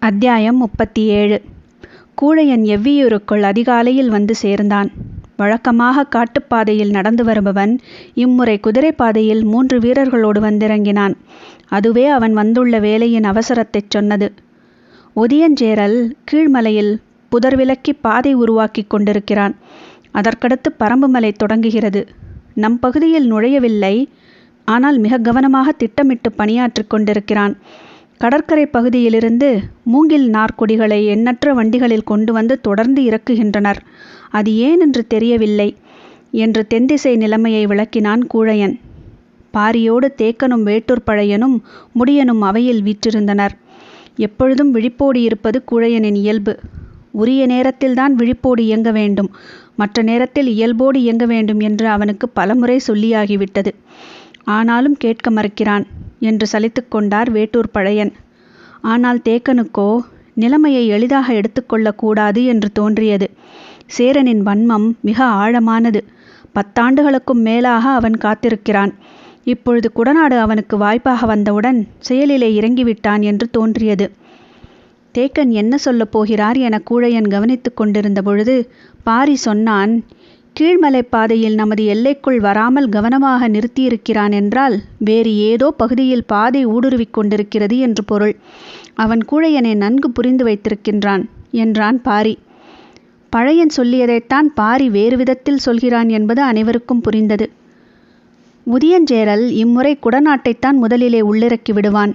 அத்தியாயம் 37. கூழையன் எவ்வியூருக்குள் அதிகாலையில் வந்து சேர்ந்தான். வழக்கமாக காட்டுப்பாதையில் நடந்து வருபவன் இம்முறை குதிரைப்பாதையில் 3 வீரர்களோடு வந்திறங்கினான். அதுவே அவன் வந்துள்ள வேலையின் அவசரத்தைச் சொன்னது. ஒதியஞ்சேரல் கீழ்மலையில் புதர் விலக்கி பாதை உருவாக்கி கொண்டிருக்கிறான். அதற்கடுத்து பரம்புமலை தொடங்குகிறது. நம் பகுதியில் நுழையவில்லை, ஆனால் மிக கவனமாக திட்டமிட்டு பணியாற்றிக் கொண்டிருக்கிறான். கடற்கரை பகுதியிலிருந்து மூங்கில் நார்க்கொடிகளை எண்ணற்ற வண்டிகளில் கொண்டு வந்து தொடர்ந்து இறக்குகின்றனர். அது ஏன் என்று தெரியவில்லை என்று தென்திசை நிலைமையை விளக்கினான் கூழையன். பாரியோடு தேக்கனும் வேட்டூர் பழையனும் முடியனும் அவையில் வீற்றிருந்தனர். எப்பொழுதும் விழிப்போடு இருப்பது கூழையனின் இயல்பு. உரிய நேரத்தில்தான் விழிப்போடு இயங்க வேண்டும், மற்ற நேரத்தில் இயல்போடு இயங்க வேண்டும் என்று அவனுக்கு பலமுறை சொல்லியாகிவிட்டது. ஆனாலும் கேட்க மறுக்கிறான் என்று சலித்து கொண்டார் வேட்டூர் பழையன். ஆனால் தேக்கனுக்கோ நிலைமையை எளிதாக எடுத்துக்கொள்ளக்கூடாது என்று தோன்றியது. சேரனின் வன்மம் மிக ஆழமானது. 10 ஆண்டுகளுக்கும் மேலாக அவன் காத்திருக்கிறான். இப்பொழுது குடநாடு அவனுக்கு வாய்ப்பாக வந்தவுடன் செயலிலே இறங்கிவிட்டான் என்று தோன்றியது. தேக்கன் என்ன சொல்லப் போகிறார் என கூழையன் கவனித்து கொண்டிருந்த பொழுது பாரி சொன்னான், கீழ்மலை பாதையில் நமது எல்லைக்குள் வராமல் கவனமாக நிறுத்தியிருக்கிறான் என்றால் வேறு ஏதோ பகுதியில் பாதை ஊடுருவிக் கொண்டிருக்கிறது என்று பொருள். அவன் கூழையனை நன்கு புரிந்து வைத்திருக்கின்றான் என்றான் பாரி. பழையன் சொல்லியதைத்தான் பாரி வேறு விதத்தில் சொல்கிறான் என்பது அனைவருக்கும் புரிந்தது. உதியஞ்சேரல் இம்முறை குடநாட்டைத்தான் முதலிலே உள்ளிறக்கி விடுவான்.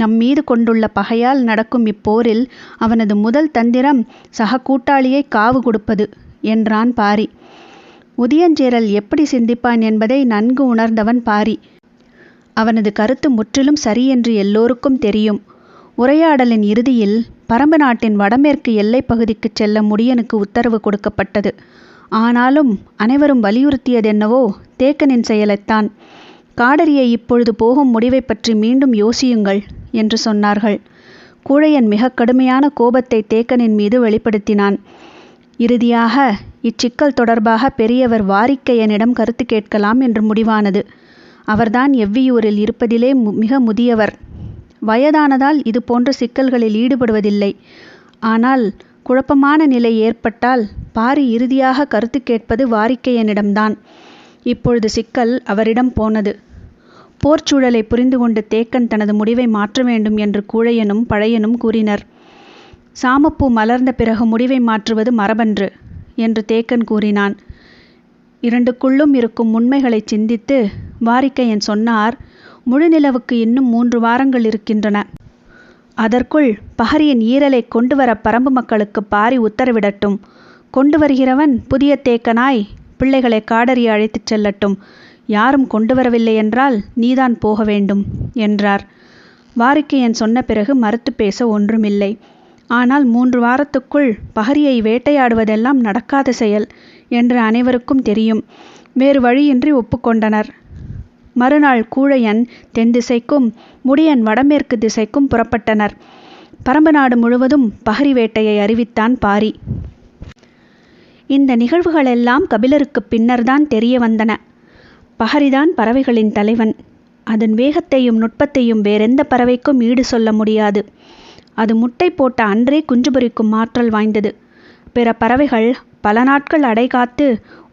நம் மீது கொண்டுள்ள பகையால் நடக்கும் இப்போரில் அவனது முதல் தந்திரம் சக கூட்டாளியை காவு கொடுப்பது என்றான் பாரி. உதியஞ்சேரல் எப்படி சிந்திப்பான் என்பதை நன்கு உணர்ந்தவன் பாரி. அவனது கருத்து முற்றிலும் சரியென்று எல்லோருக்கும் தெரியும். உரையாடலின் இறுதியில் பரம்பு நாட்டின் வடமேற்கு எல்லை பகுதிக்கு செல்ல முடியனுக்கு உத்தரவு கொடுக்கப்பட்டது. ஆனாலும் அனைவரும் வலியுறுத்தியதென்னவோ தேக்கனின் செயலைத்தான். காடரியை இப்பொழுது போகும் முடிவை பற்றி மீண்டும் யோசியுங்கள் என்று சொன்னார்கள். கூழையன் மிக கடுமையான கோபத்தை தேக்கனின் மீது வெளிப்படுத்தினான். இறுதியாக இச்சிக்கல் தொடர்பாக பெரியவர் வாரிக்கையனிடம் கருத்து கேட்கலாம் என்று முடிவானது. அவர்தான் எவ்வியூரில் இருப்பதிலே மிக முதியவர். வயதானதால் இது போன்ற சிக்கல்களில் ஈடுபடுவதில்லை. ஆனால் குழப்பமான நிலை ஏற்பட்டால் பாரி இறுதியாக கருத்து கேட்பது வாரிக்கையனிடம்தான். இப்பொழுது சிக்கல் அவரிடம் போனது. போர்ச்சூழலை புரிந்து கொண்டு தேக்கன் தனது முடிவை மாற்ற வேண்டும் என்று கூழையனும் பழையனும் கூறினர். சாமப்பூ மலர்ந்த பிறகு முடிவை மாற்றுவது மரபன்று என்று தேக்கன் கூறினான். இரண்டுக்குள்ளும் இருக்கும் உண்மைகளை சிந்தித்து வாரிக்கையன் சொன்னார், முழுநிலவுக்கு இன்னும் 3 வாரங்கள் இருக்கின்றன. அதற்குள் பஹரியின் ஈரலை கொண்டு வர பரம்பு மக்களுக்கு பாரி உத்தரவிடட்டும். கொண்டு வருகிறவன் புதிய தேக்கனாய் பிள்ளைகளை காடறி அழைத்துச் செல்லட்டும். யாரும் கொண்டு வரவில்லை என்றால் நீதான் போக வேண்டும் என்றார். வாரிக்கையன் சொன்ன பிறகு மறுத்து பேச ஒன்றுமில்லை. ஆனால் 3 வாரத்துக்குள் பஹரியை வேட்டையாடுவதெல்லாம் நடக்காத செயல் என்று அனைவருக்கும் தெரியும். வேறு வழியின்றி ஒப்புக்கொண்டனர். மறுநாள் கூழையன் தென் திசைக்கும் முடியன் வடமேற்கு திசைக்கும் புறப்பட்டனர். பரம்பு நாடு முழுவதும் பஹரி வேட்டையை அறிவித்தான் பாரி. இந்த நிகழ்வுகளெல்லாம் கபிலருக்கு பின்னர்தான் தெரிய வந்தன. பஹரிதான் பறவைகளின் தலைவன். அதன் வேகத்தையும் நுட்பத்தையும் வேறெந்த பறவைக்கும் ஈடு சொல்ல முடியாது. அது முட்டை போட்ட அன்றே குஞ்சு பொரிக்கும் ஆற்றல் வாய்ந்தது. பிற பறவைகள் பல நாட்கள் அடைகாத்து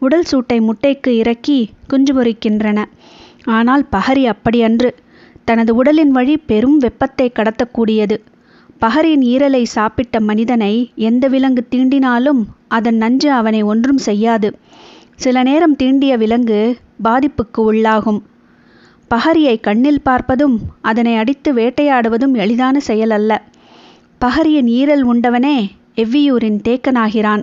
உடல் சூட்டை முட்டைக்கு இறக்கி குஞ்சு பொரிக்கின்றன. ஆனால் பஹரி அப்படியன்று. தனது உடலின் வழி பெரும் வெப்பத்தை கடத்தக்கூடியது. பஹரியின் ஈரலை சாப்பிட்ட மனிதனை எந்த விலங்கு தீண்டினாலும் அதன் நஞ்சு அவனை ஒன்றும் செய்யாது. சில நேரம் தீண்டிய விலங்கு பாதிப்புக்கு உள்ளாகும். பஹரியை கண்ணில் பார்ப்பதும் அதனை அடித்து வேட்டையாடுவதும் எளிதான செயல் அல்ல. பஹரியின் ஈரல் உண்டவனே எவ்வியூரின் தேக்கனாகிறான்.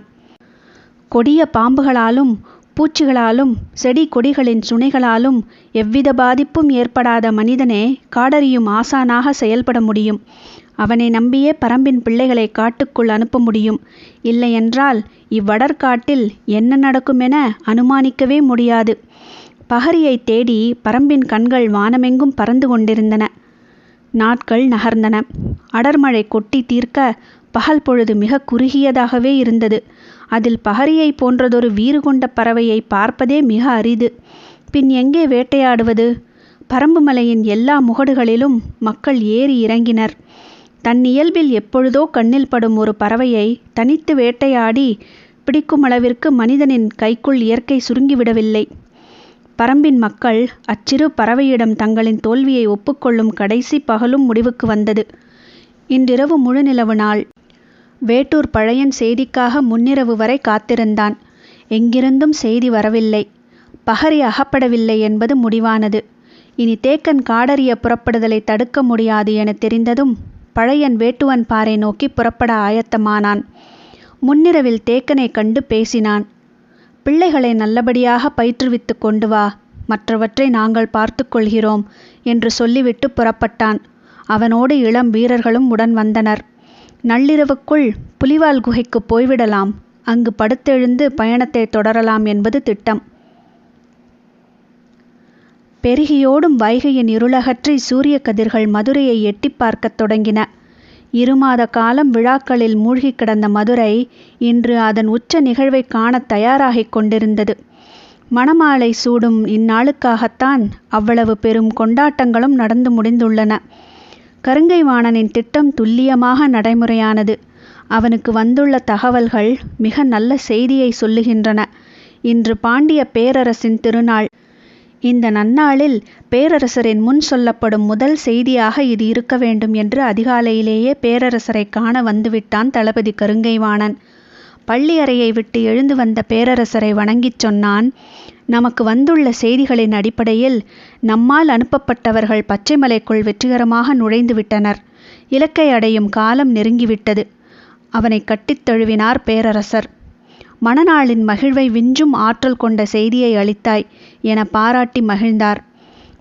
கொடிய பாம்புகளாலும் பூச்சிகளாலும் செடி கொடிகளின் சுனைகளாலும் எவ்வித பாதிப்பும் ஏற்படாத மனிதனே காடறியும் ஆசானாக செயல்பட முடியும். அவனை நம்பியே பரம்பின் பிள்ளைகளை காட்டுக்குள் அனுப்ப முடியும். இல்லையென்றால் இவ்வடற்காட்டில் என்ன நடக்குமென அனுமானிக்கவே முடியாது. பஹரியை தேடி பரம்பின் கண்கள் வானமெங்கும் பறந்து கொண்டிருந்தன. நாட்கள் நகர்ந்தன. அடர்மழை கொட்டி தீர்க்க பகல் பொழுது மிக குறுகியதாகவே இருந்தது. அதில் பஹரியை போன்றதொரு வீறு கொண்ட பறவையை பார்ப்பதே மிக அரிது. பின் எங்கே வேட்டையாடுவது? பரம்பு மலையின் எல்லா முகடுகளிலும் மக்கள் ஏறி இறங்கினர். தன் இயல்பில் எப்பொழுதோ கண்ணில் படும் ஒரு பறவையை தனித்து வேட்டையாடி பிடிக்கும் அளவிற்கு மனிதனின் கைக்குள் இயற்கை சுருங்கிவிடவில்லை. பரம்பின் மக்கள் அச்சிறு பறவையிடம் தங்களின் தோல்வியை ஒப்புக்கொள்ளும் கடைசி பகலும் முடிவுக்கு வந்தது. இன்றிரவு முழுநிலவு நாள். வேட்டூர் பழையன் செய்திக்காக முன்னிரவு வரை காத்திருந்தான். எங்கிருந்தும் செய்தி வரவில்லை. பகரி அகப்படவில்லை என்பது முடிவானது. இனி தேக்கன் காடறிய புறப்படுதலை தடுக்க முடியாது என தெரிந்ததும் பழையன் வேட்டுவன் பாறை நோக்கி புறப்பட ஆயத்தமானான். முன்னிரவில் தேக்கனை கண்டு பேசினான். பிள்ளைகளை நல்லபடியாக பயிற்றுவித்து கொண்டு வா, மற்றவற்றை நாங்கள் பார்த்து கொள்கிறோம் என்று சொல்லிவிட்டு புறப்பட்டான். அவனோடு இளம் வீரர்களும் உடன் வந்தனர். நள்ளிரவுக்குள் புலிவால் குகைக்கு போய்விடலாம், அங்கு படுத்தெழுந்து பயணத்தை தொடரலாம் என்பது திட்டம். பெருகியோடும் வைகையின் இருளகற்றி சூரிய கதிர்கள் மதுரையை எட்டி பார்க்கத் தொடங்கின. 2 மாத காலம் விழாக்களில் மூழ்கி கிடந்த மதுரை இன்று அதன் உச்ச நிகழ்வை காண தயாராகிக் கொண்டிருந்தது. மணமாலை சூடும் இந்நாளுக்காகத்தான் அவ்வளவு பெரும் கொண்டாட்டங்களும் நடந்து முடிந்துள்ளன. கருங்கை வாணனின் திட்டம் துல்லியமாக நடைமுறையானது. அவனுக்கு வந்துள்ள தகவல்கள் மிக நல்ல செய்தியை சொல்லுகின்றன. இன்று பாண்டிய பேரரசின் திருநாள். இந்த நன்னாளில் பேரரசரின் முன் சொல்லப்படும் முதல் செய்தியாக இது இருக்க வேண்டும் என்று அதிகாலையிலேயே பேரரசரை காண வந்துவிட்டான் தளபதி கருங்கைவாணன். பள்ளி அறையை விட்டு எழுந்து வந்த பேரரசரை வணங்கிச் சொன்னான். நமக்கு வந்துள்ள செய்திகளின் அடிப்படையில் நம்மால் அனுப்பப்பட்டவர்கள் பச்சைமலைக்குள் வெற்றிகரமாக நுழைந்து விட்டனர். இலக்கை அடையும் காலம் நெருங்கிவிட்டது. அவனை கட்டித் தழுவினார் பேரரசர். மணநாளின் மகிழ்வை விஞ்சும் ஆற்றல் கொண்ட செய்தியை அளித்தாய் என பாராட்டி மகிழ்ந்தார்.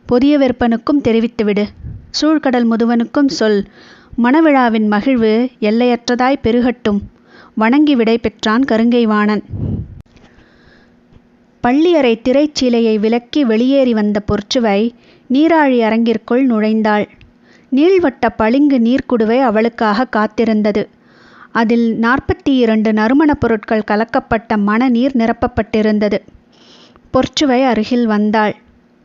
புதிய வெப்பனுக்கும் தெரிவித்துவிடு, சூழ்கடல் முதுவனுக்கும் சொல், மணவிழாவின் மகிழ்வு எல்லையற்றதாய் பெருகட்டும். வணங்கி விடை பெற்றான் கருங்கைவாணன். பள்ளியறை திரைச்சீலையை விலக்கி வெளியேறி வந்த பொற்சுவை நீராழி அரங்கிற்குள் நுழைந்தாள். நீள்வட்ட பளிங்கு நீர்க்குடுவை அவளுக்காக காத்திருந்தது. அதில் 42 நறுமணப் பொருட்கள் கலக்கப்பட்ட மணநீர் நிரப்பப்பட்டிருந்தது. பொற்சுவை அருகில் வந்தாள்.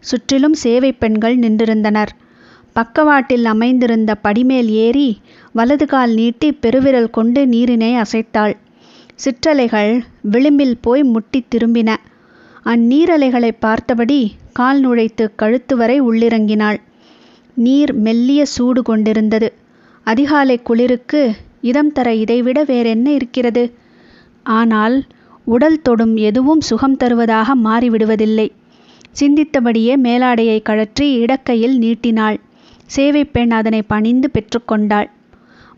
சுற்றிலும் சேவை பெண்கள் நின்றிருந்தனர். பக்கவாட்டில் அமைந்திருந்த படிமேல் ஏறி வலது கால் நீட்டி பெருவிரல் கொண்டு நீரினை அசைத்தாள். சிற்றலைகள் விளிம்பில் போய் முட்டி திரும்பின. அந்நீரலைகளை பார்த்தபடி கால் நுழைத்து கழுத்து வரை உள்ளிறங்கினாள். நீர் மெல்லிய சூடு கொண்டிருந்தது. அதிகாலை குளிருக்கு இதம் தர இதைவிட வேறென்ன இருக்கிறது? ஆனால் உடல் தொடும் எதுவும் சுகம் தருவதாக மாறிவிடுவதில்லை. சிந்தித்தபடியே மேலாடையை கழற்றி இடக்கையில் நீட்டினாள். சேவை பெண் அதனை பணிந்து பெற்றுக்கொண்டாள்.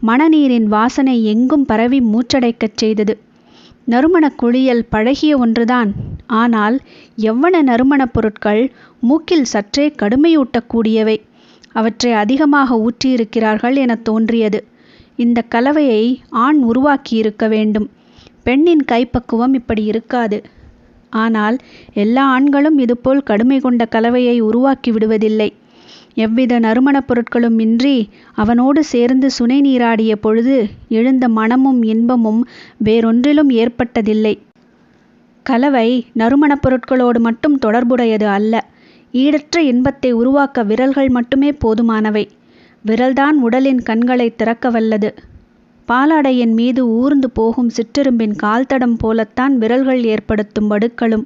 மணநீரின் வாசனை எங்கும் பரவி மூச்சடைக்கச் செய்தது. நறுமணக் குளியல் பழகிய ஒன்றுதான். ஆனால் எவ்வன நறுமணப் பொருட்கள் மூக்கில் சற்றே கடுமையூட்டக்கூடியவை. அவற்றை அதிகமாக ஊற்றியிருக்கிறார்கள் என தோன்றியது. இந்த கலவையை ஆண் உருவாக்கியிருக்க வேண்டும். பெண்ணின் கைப்பக்குவம் இப்படி இருக்காது. ஆனால் எல்லா ஆண்களும் இதுபோல் கடுமை கொண்ட கலவையை உருவாக்கி விடுவதில்லை. எவ்வித நறுமணப் பொருட்களும் இன்றி அவனோடு சேர்ந்து சுனை நீராடிய பொழுது எழுந்த மனமும் இன்பமும் வேறொன்றிலும் ஏற்பட்டதில்லை. கலவை நறுமணப் பொருட்களோடு மட்டும் தொடர்புடையது அல்ல. ஈடற்ற இன்பத்தை உருவாக்க விரல்கள் மட்டுமே போதுமானவை. விரல்தான் உடலின் கண்களை திறக்க வல்லது. பாலாடையின் மீது ஊர்ந்து போகும் சிற்றெரும்பின் கால்தடம் போலத்தான் விரல்கள் ஏற்படுத்தும் வடுக்களும்.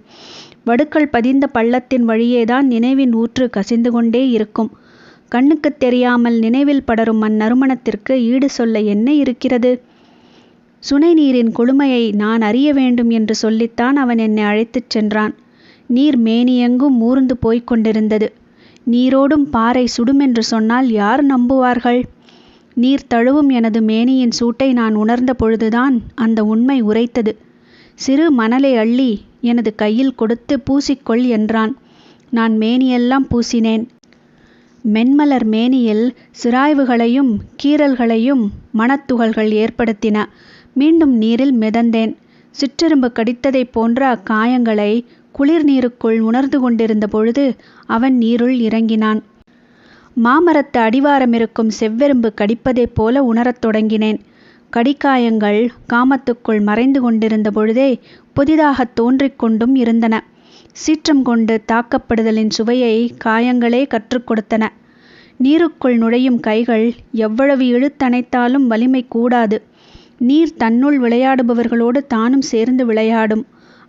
வடுக்கள் பதிந்த பள்ளத்தின் வழியேதான் நினைவின் ஊற்று கசிந்து கொண்டே இருக்கும். கண்ணுக்குத் தெரியாமல் நினைவில் படரும் அந்நறுமணத்திற்கு ஈடு சொல்ல என்ன இருக்கிறது? சுனை நீரின் கொழுமையை நான் அறிய வேண்டும் என்று சொல்லித்தான் அவன் என்னை அழைத்துச் சென்றான். நீர் மேனியெங்கும் ஊர்ந்து போய்க் கொண்டிருந்தது. நீரோடும் பாறை சுடுமென்று சொன்னால் யார் நம்புவார்கள்? நீர் தழுவும் எனது மேனியின் சூட்டை நான் உணர்ந்த பொழுதுதான் அந்த உண்மை உரைத்தது. சிறு மணலை அள்ளி எனது கையில் கொடுத்து பூசிக்கொள் என்றான். நான் மேனியெல்லாம் பூசினேன். மென்மலர் மேனியில் சிராய்வுகளையும் கீறல்களையும் மணத்துகள்கள் ஏற்படுத்தின. மீண்டும் நீரில் மிதந்தேன். சிற்றெரும்பு கடித்ததைப் போன்ற அக்காயங்களை குளிர் நீருக்குள் உணர்ந்து கொண்டிருந்த பொழுது அவன் நீருள் இறங்கினான். மாமரத்து அடிவாரம் இருக்கும் செவ்வெரும்பு கடிப்பதைப் போல உணரத் தொடங்கினேன். கடிக்காயங்கள் காமத்துக்குள் மறைந்து கொண்டிருந்த பொழுதே புதிதாக தோன்றிக் கொண்டும் இருந்தன. சீற்றம் கொண்டு தாக்கப்படுதலின் சுவையை காயங்களே கற்றுக் கொடுத்தன. நீருக்குள் நுழையும் கைகள் எவ்வளவு இழுத்தணைத்தாலும் வலிமை கூடாது. நீர் தன்னுள் விளையாடுபவர்களோடு தானும் சேர்ந்து விளையாடும்.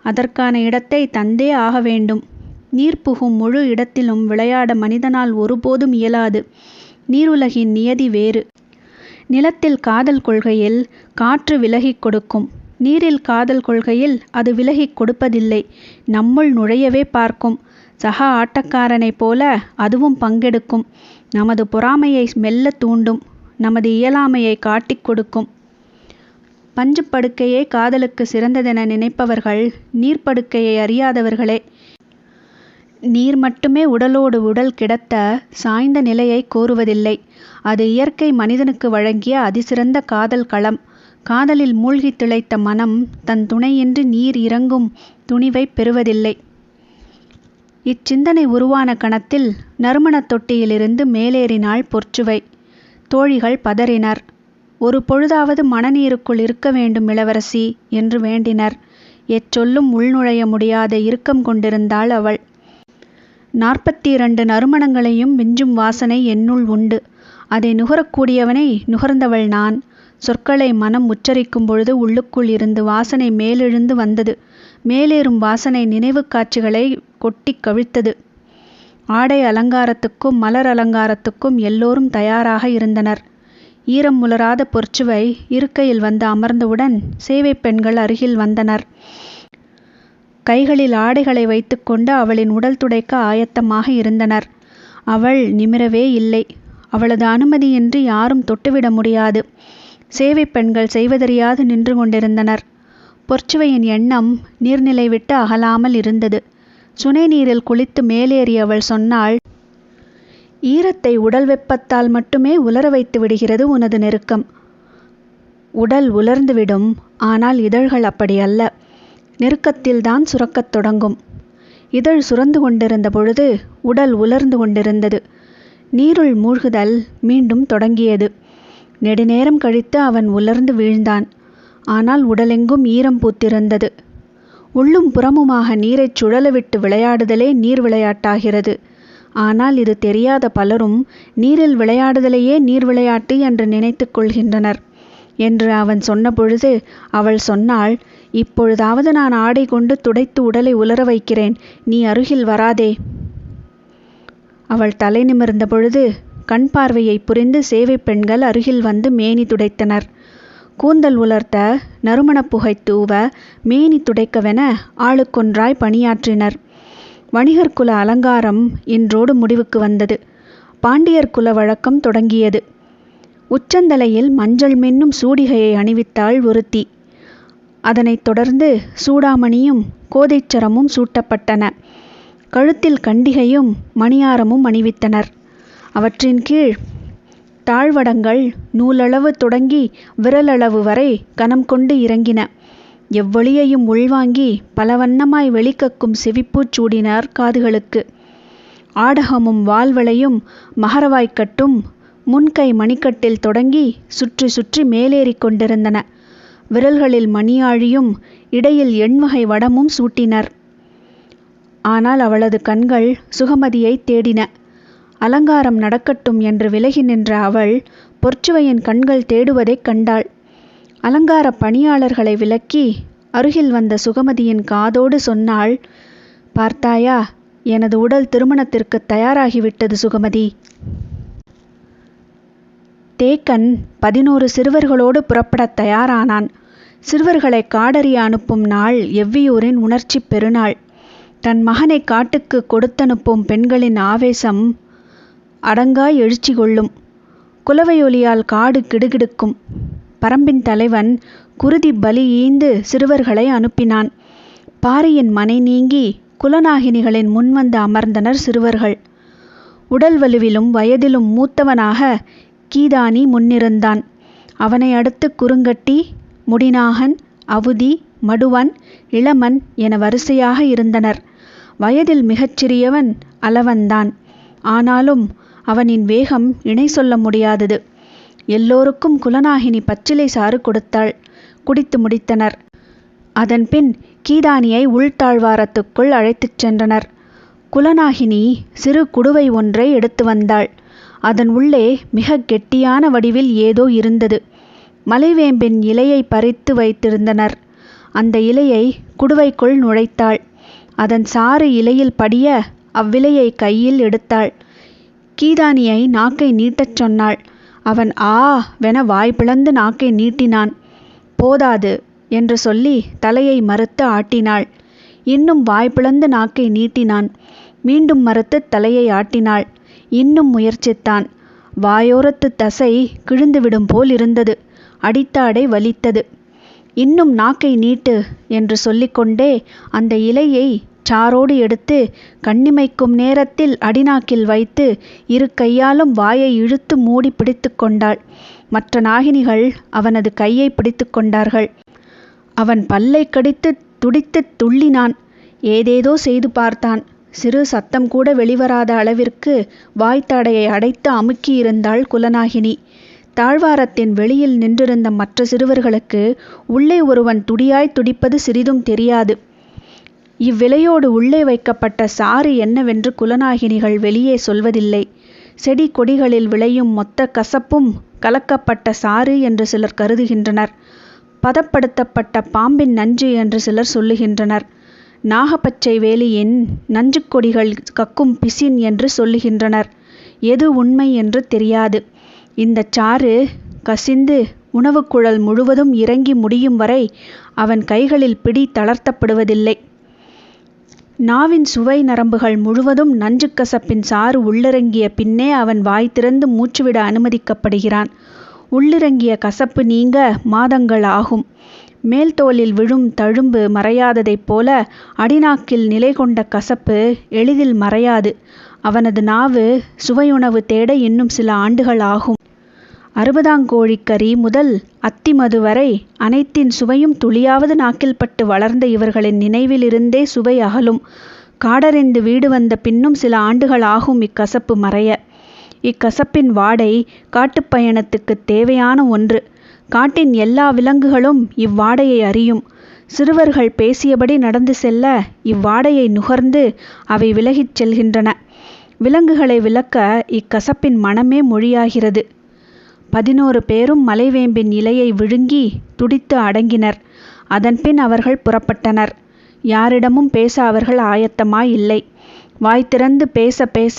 அதற்கான இடத்தை தந்தே ஆக வேண்டும். நீர் புகும் முழு இடத்திலும் விளையாட மனிதனால் ஒருபோதும் இயலாது. நீருலகின் நியதி வேறு. நிலத்தில் காதல் கொள்கையில் காற்று விலகிக் கொடுக்கும். நீரில் காதல் கொள்கையில் அது விலகிக் கொடுப்பதில்லை. நம்முள் நுழையவே பார்க்கும். சக ஆட்டக்காரனைப் போல அதுவும் பங்கெடுக்கும். நமது பொறாமையை மெல்ல தூண்டும். நமது இயலாமையை காட்டிக் கொடுக்கும். பஞ்சு படுக்கையே காதலுக்கு சிறந்ததென நினைப்பவர்கள் நீர்ப்படுக்கையை அறியாதவர்களே. நீர் மட்டுமே உடலோடு உடல் கிடத்த சாய்ந்த நிலையை கோருவதில்லை. அது இயற்கை மனிதனுக்கு வழங்கிய அதிசிறந்த காதல் களம். காதலில் மூழ்கி திளைத்த மனம் தன் துணையின்றி நீர் இறங்கும் துணிவை பெறுவதில்லை. இச்சிந்தனை உருவான கணத்தில் நறுமணத் தொட்டியிலிருந்து மேலேறினாள் பொற்சுவை. தோழிகள் பதறினர். ஒரு பொழுதாவது மணநீருக்குள் இருக்க வேண்டும் இளவரசி என்று வேண்டினர். எச்சொல்லும் உள்நுழைய முடியாத இறுக்கம் கொண்டிருந்தாள் அவள். 42 நறுமணங்களையும் விஞ்சும் வாசனை என்னுள் உண்டு. அதை நுகரக்கூடியவனை நுகர்ந்தவள் நான். சொற்களை மனம் உச்சரிக்கும் பொழுது உள்ளுக்குள் இருந்து வாசனை மேலெழுந்து வந்தது. மேலேறும் வாசனை நினைவு காட்சிகளை கொட்டி கவிழ்த்தது. ஆடை அலங்காரத்துக்கும் மலர் அலங்காரத்துக்கும் எல்லோரும் தயாராக இருந்தனர். ஈரம் முலராத பொற்சுவை இருக்கையில் வந்து அமர்ந்தவுடன் சேவை பெண்கள் அருகில் வந்தனர். கைகளில் ஆடைகளை வைத்துக்கொண்டு அவளின் உடல் துடைக்க ஆயத்தமாக இருந்தனர். அவள் நிமிரவே இல்லை. அவளது அனுமதியின்றி யாரும் தொட்டுவிட முடியாது. சேவை பெண்கள் செய்வதறியாது நின்று கொண்டிருந்தனர். பொற்சுவையின் எண்ணம் நீர்நிலை விட்டு அகலாமல் இருந்தது. சுனை நீரில் குளித்து மேலேறி அவள் சொன்னாள், ஈரத்தை உடல் வெப்பத்தால் மட்டுமே உலர வைத்து விடுகிறது உனது நெருக்கம். உடல் உலர்ந்துவிடும். ஆனால் இதழ்கள் அப்படி அல்ல. நெருக்கத்தில்தான் சுரக்கத் தொடங்கும். இதழ் சுரந்து கொண்டிருந்த பொழுது உடல் உலர்ந்து கொண்டிருந்தது. நீருள் மூழ்குதல் மீண்டும் தொடங்கியது. நெடுநேரம் கழித்து அவன் உலர்ந்து வீழ்ந்தான். ஆனால் உடலெங்கும் ஈரம் பூத்திருந்தது. உள்ளும் புறமுமாக நீரைச் சுழலவிட்டு விளையாடுதலே நீர் விளையாட்டாகிறது. ஆனால் இது தெரியாத பலரும் நீரில் விளையாடுதலையே நீர் விளையாட்டு என்று நினைத்து கொள்கின்றனர் என்று அவன் சொன்ன பொழுது அவள் சொன்னாள், இப்பொழுதாவது நான் ஆடை கொண்டு துடைத்து உடலை உலர வைக்கிறேன். நீ அருகில் வராதே. அவள் தலை நிமிர்ந்த பொழுது கண் பார்வையை புரிந்து சேவை பெண்கள் அருகில் வந்து மேனி துடைத்தனர். கூந்தல் உலர்த்த, நறுமணப் புகை தூவ, மேனி துடைக்கவென ஆளுக்கொன்றாய் பணியாற்றினர். வணிகர் குல அலங்காரம் இன்றோடு முடிவுக்கு வந்தது. பாண்டியர் குல வழக்கம் தொடங்கியது. உச்சந்தலையில் மஞ்சள் மின்னும் சூடிகையை அணிவித்தாள் ஒருத்தி. அதனைத் தொடர்ந்து சூடாமணியும் கோதைச்சரமும் சூட்டப்பட்டன. கழுத்தில் கண்டிகையும் மணியாரமும் அணிவித்தனர். அவற்றின் கீழ் தாழ்வடங்கள் நூலளவு தொடங்கி விரலளவு வரை கனம் கொண்டு இறங்கின. எவ்வொளியையும் உள்வாங்கி பலவண்ணமாய் வெளிக்கக்கும் செவிப்பூச் சூடினார் காதுகளுக்கு. ஆடகமும் வால்வளையும் மகரவாய்க்கட்டும் முன்கை மணிக்கட்டில் தொடங்கி சுற்றி சுற்றி மேலேறி கொண்டிருந்தன. விரல்களில் மணியாழியும் இடையில் எண்வகை வடமும் சூட்டினர். ஆனால் அவளது கண்கள் சுகமதியை தேடின. அலங்காரம் நடக்கட்டும் என்று விலகி நின்ற அவள் பொற்சுவையின் கண்கள் தேடுவதைக் கண்டாள். அலங்கார பணியாளர்களை விலக்கி அருகில் வந்த சுகமதியின் காதோடு சொன்னாள், பார்த்தாயா, எனது உடல் திருமணத்திற்கு தயாராகிவிட்டது சுகமதி. தேக்கன் 11 சிறுவர்களோடு புறப்படத் தயாரானான். சிறுவர்களை காடறிய அனுப்பும் நாள் எவ்வியூரின் உணர்ச்சி பெருநாள். தன் மகனை காட்டுக்கு கொடுத்தனுப்பும் பெண்களின் ஆவேசம் அடங்காய் எழுச்சி கொள்ளும். குலவையொலியால் காடு கிடுகிடுக்கும். பரம்பின் தலைவன் குருதி பலி ஈந்து சிறுவர்களை அனுப்பினான். பாரியின் மனை நீங்கி குலநாகினிகளின் முன்வந்து அமர்ந்தனர் சிறுவர்கள். உடல் வலுவிலும் வயதிலும் மூத்தவனாக கீதானி முன்னிருந்தான். அவனை அடுத்து குறுங்கட்டி, முடிநாகன், அவுதி, மடுவன், இளமன் என வரிசையாக இருந்தனர். வயதில் மிகச்சிறியவன் அளவன்தான். ஆனாலும் அவனின் வேகம் இணை சொல்ல முடியாதது. எல்லோருக்கும் குலநாகினி பச்சிலை சாறு கொடுத்தாள். குடித்து முடித்தனர். அதன்பின் கீதானியை உள்தாழ்வாரத்துக்குள் அழைத்துச் சென்றனர். குலநாகினி சிறு குடுவை ஒன்றை எடுத்து வந்தாள். அதன் உள்ளே மிக கெட்டியான வடிவில் ஏதோ இருந்தது. மலைவேம்பின் இலையை பறித்து வைத்திருந்தனர். அந்த இலையை குடுவைக்குள் நுழைத்தாள். அதன் சாறு இலையில் படிய அவ்விலையை கையில் எடுத்தாள். கீதானியை நாக்கை நீட்டச் சொன்னாள். அவன் ஆ வென வாய் பிளந்து நாக்கை நீட்டினான். போதாது என்று சொல்லி தலையை மறுத்து ஆட்டினாள். இன்னும் வாய் பிளந்து நாக்கை நீட்டினான். மீண்டும் மறுத்து தலையை ஆட்டினாள். இன்னும் முயற்சித்தான். வாயோரத்து தசை கிழிந்துவிடும் போல் இருந்தது. அடித்தாடை வலித்தது. இன்னும் நாக்கை நீட்டு என்று சொல்லிக்கொண்டே அந்த இலையை சாரோடு எடுத்து கண்ணிமைக்கும் நேரத்தில் அடிநாக்கில் வைத்து இரு கையாலும் வாயை இழுத்து மூடி பிடித்து கொண்டாள். மற்ற நாகினிகள் அவனது கையை பிடித்து கொண்டார்கள். அவன் பல்லை கடித்து துடித்து துள்ளினான். ஏதேதோ செய்து பார்த்தான். சிறு சத்தம் கூட வெளிவராத அளவிற்கு வாய்த்தாடையை அடைத்து அமுக்கியிருந்தாள் குலநாகினி. தாழ்வாரத்தின் வெளியில் நின்றிருந்த மற்ற சிறுவர்களுக்கு உள்ளே ஒருவன் துடியாய் துடிப்பது சிறிதும் தெரியாது. இவ்விலையோடு உள்ளே வைக்கப்பட்ட சாறு என்னவென்று குலநாகினிகள் வெளியே சொல்வதில்லை. செடி கொடிகளில் விளையும் மொத்த கசப்பும் கலக்கப்பட்ட சாறு என்று சிலர் கருதுகின்றனர். பதப்படுத்தப்பட்ட பாம்பின் நஞ்சு என்று சிலர் சொல்லுகின்றனர். நாகப்பச்சை வேலியின் நஞ்சு கொடிகள் கக்கும் பிசின் என்று சொல்லுகின்றனர். எது உண்மை என்று தெரியாது. இந்த சாறு கசிந்து உணவுக்குழல் முழுவதும் இறங்கி முடியும் வரை அவன் கைகளில் பிடி தளர்த்தப்படுவதில்லை. நாவின் சுவை நரம்புகள் முழுவதும் நஞ்சு கசப்பின் சாறு உள்ளிறங்கிய பின்னே அவன் வாய் திறந்து மூச்சுவிட அனுமதிக்கப்படுகிறான். உள்ளிறங்கிய கசப்பு நீங்க மாதங்கள் ஆகும். மேல் தோலில் விழும் தழும்பு மறையாததைப் போல அடிநாக்கில் நிலை கொண்ட கசப்பு எளிதில் மறையாது. அவனது நாவு சுவையுணவு தேட இன்னும் சில ஆண்டுகள் ஆகும். 60 கோழிக்கறி முதல் அத்திமது வரை அனைத்தின் சுவையும் துளியாவது நாக்கில் பட்டு வளர்ந்த இவர்களின் நினைவிலிருந்தே சுவை அகலும். காடறிந்து வீடு வந்த பின்னும் சில ஆண்டுகள் ஆகும் இக்கசப்பு மறைய. இக்கசப்பின் வாடை காட்டுப்பயணத்துக்கு தேவையான ஒன்று. காட்டின் எல்லா விலங்குகளும் இவ்வாடையை அறியும். சிறுவர்கள் பேசியபடி நடந்து செல்ல இவ்வாடையை நுகர்ந்து அவை விலகிச் செல்கின்றன. விலங்குகளை விலக்க இக்கசப்பின் மனமே மொழியாகிறது. 11 பேரும் மலைவேம்பின் இலையை விழுங்கி துடித்து அடங்கினர். அதன்பின் அவர்கள் புறப்பட்டனர். யாரிடமும் பேச அவர்கள் ஆயத்தமாயில்லை. வாய் திறந்து பேச பேச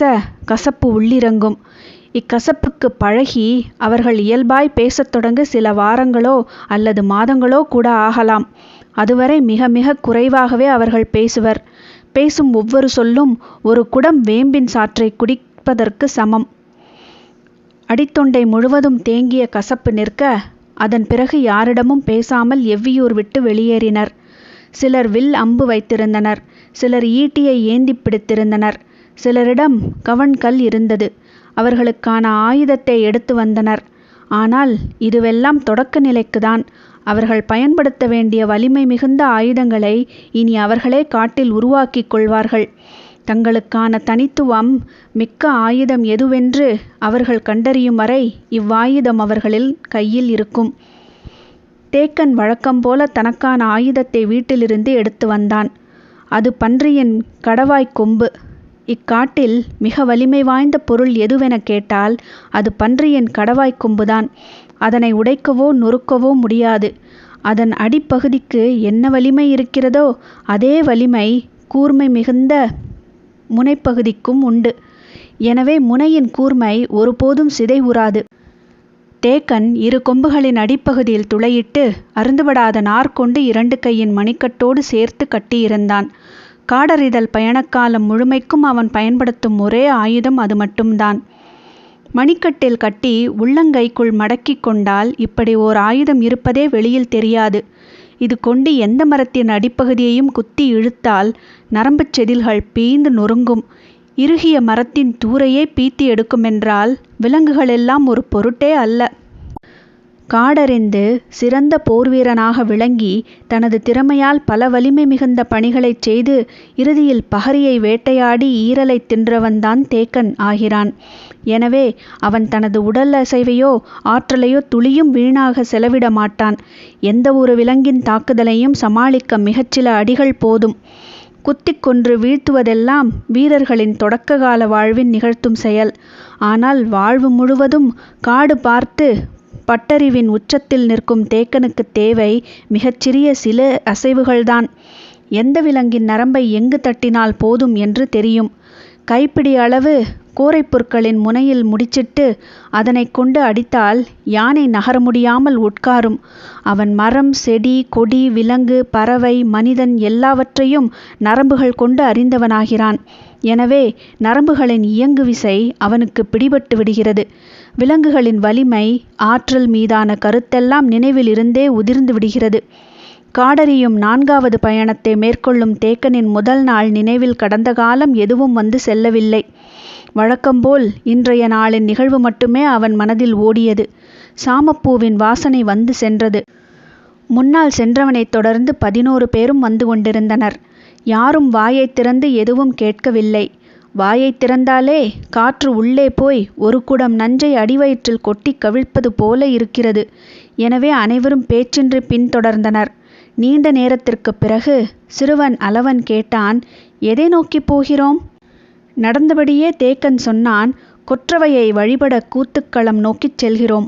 கசப்பு உள்ளிறங்கும். இக்கசப்புக்கு பழகி அவர்கள் இயல்பாய் பேசத் தொடங்க சில வாரங்களோ அல்லது மாதங்களோ கூட ஆகலாம். அதுவரை மிக மிக குறைவாகவே அவர்கள் பேசுவர். பேசும் ஒவ்வொரு சொல்லும் ஒரு குடம் வேம்பின் சாற்றை குடிப்பதற்கு சமம். அடித்தொண்டை முழுவதும் தேங்கிய கசப்பு நிற்க அதன் பிறகு யாரிடமும் பேசாமல் எவ்வியூர் விட்டு வெளியேறினர். சிலர் வில் அம்பு வைத்திருந்தனர். சிலர் ஈட்டியை ஏந்தி பிடித்திருந்தனர். சிலரிடம் கவண்கல் இருந்தது. அவர்களுக்கான ஆயுதத்தை எடுத்து வந்தனர். ஆனால் இதுவெல்லாம் தொடக்க நிலைக்குதான். அவர்கள் பயன்படுத்த வேண்டிய வலிமை மிகுந்த ஆயுதங்களை இனி அவர்களே காட்டில் உருவாக்கிக் கொள்வார்கள். தங்களுக்கான தனித்துவம் மிக்க ஆயுதம் எதுவென்று அவர்கள் கண்டறியும் வரை இவ்வாயுதம் அவர்களில் கையில் இருக்கும். தேக்கன் வழக்கம்போல தனக்கான ஆயுதத்தை வீட்டிலிருந்து எடுத்து வந்தான். அது பன்றியின் கடவாய்க் கொம்பு. இக்காட்டில் மிக வலிமை வாய்ந்த பொருள் எதுவென கேட்டால் அது பன்றியின் கடவாய்க் கொம்புதான். அதனை உடைக்கவோ நொறுக்கவோ முடியாது. அதன் அடிப்பகுதிக்கு என்ன வலிமை இருக்கிறதோ அதே வலிமை கூர்மை மிகுந்த முனைப்பகுதிக்கும் உண்டு. எனவே முனையின் கூர்மை ஒருபோதும் சிதைவுறாது. தேக்கன் இரு கொம்புகளின் அடிப்பகுதியில் துளையிட்டு அருந்துபடாத நார்கொண்டு 2 கையின் மணிக்கட்டோடு சேர்த்து கட்டியிருந்தான். காடறிதல் பயணக்காலம் முழுமைக்கும் அவன் பயன்படுத்தும் ஒரே ஆயுதம் அது மட்டும்தான். மணிக்கட்டில் கட்டி உள்ளங்கைக்குள் மடக்கி கொண்டால் இப்படி ஓர் ஆயுதம் இருப்பதே வெளியில் தெரியாது. இது கொண்டு எந்த மரத்தின் அடிப்பகுதியையும் குத்தி இழுத்தால் நரம்புச் செதில்கள் பீய்ந்து நொறுங்கும். இறுகிய மரத்தின் தூரையே பீத்தி எடுக்குமென்றால் விலங்குகளெல்லாம் ஒரு பொருட்டே அல்ல. காடறிந்து சிறந்த போர்வீரனாக விளங்கி தனது திறமையால் பல வலிமை மிகுந்த பணிகளைச் செய்து இறுதியில் பகரியை வேட்டையாடி ஈரலை தின்றவன்தான் தேக்கன் ஆகிறான். எனவே அவன் தனது உடல் அசைவையோ ஆற்றலையோ துளியும் வீணாக செலவிட மாட்டான். எந்த ஒரு விலங்கின் தாக்குதலையும் சமாளிக்க மிகச்சில அடிகள் போதும். குத்திக் கொன்று வீழ்த்துவதெல்லாம் வீரர்களின் தொடக்ககால வாழ்வின் நிகழ்த்தும் செயல். ஆனால் வாழ்வு முழுவதும் காடு பார்த்து பட்டறிவின் உச்சத்தில் நிற்கும் தேக்கனுக்கு தேவை மிகச்சிறிய சில அசைவுகள்தான். எந்த விலங்கின் நரம்பை எங்கு தட்டினால் போதும் என்று தெரியும். கைப்பிடி அளவு கோரைப்புற்களின் முனையில் முடிச்சிட்டு அதனை கொண்டு அடித்தால் யானை நகர முடியாமல் உட்காரும். அவன் மரம், செடி, கொடி, விலங்கு, பறவை, மனிதன் எல்லாவற்றையும் நரம்புகள் கொண்டு அறிந்தவனாகிறான். எனவே நரம்புகளின் இயங்கு விசை அவனுக்கு பிடிபட்டு விடுகிறது. விலங்குகளின் வலிமை, ஆற்றல் மீதான கருத்தெல்லாம் நினைவில் இருந்தே உதிர்ந்து விடுகிறது. காடறியும் 4வது பயணத்தை மேற்கொள்ளும் தேக்கனின் முதல் நாள் நினைவில் கடந்த காலம் எதுவும் வந்து செல்லவில்லை. வழக்கம்போல் இன்றைய நாளின் நிகழ்வு மட்டுமே அவன் மனதில் ஓடியது. சாமப்பூவின் வாசனை வந்து சென்றது. முன்னால் சென்றவனைத் தொடர்ந்து 11 பேரும் வந்து கொண்டிருந்தனர். யாரும் வாயை திறந்து எதுவும் கேட்கவில்லை. வாயை திறந்தாலே காற்று உள்ளே போய் ஒரு குடம் நஞ்சை அடிவயிற்றில் கொட்டி கவிழ்ப்பது போல இருக்கிறது. எனவே அனைவரும் பேச்சின்றி பின்தொடர்ந்தனர். நீண்ட நேரத்திற்குப் பிறகு சிறுவன் அளவன் கேட்டான், எதை நோக்கி போகிறோம்? நடந்தபடியே தேக்கன் சொன்னான், கொற்றவையை வழிபட கூத்துக்களம் நோக்கிச் செல்கிறோம்.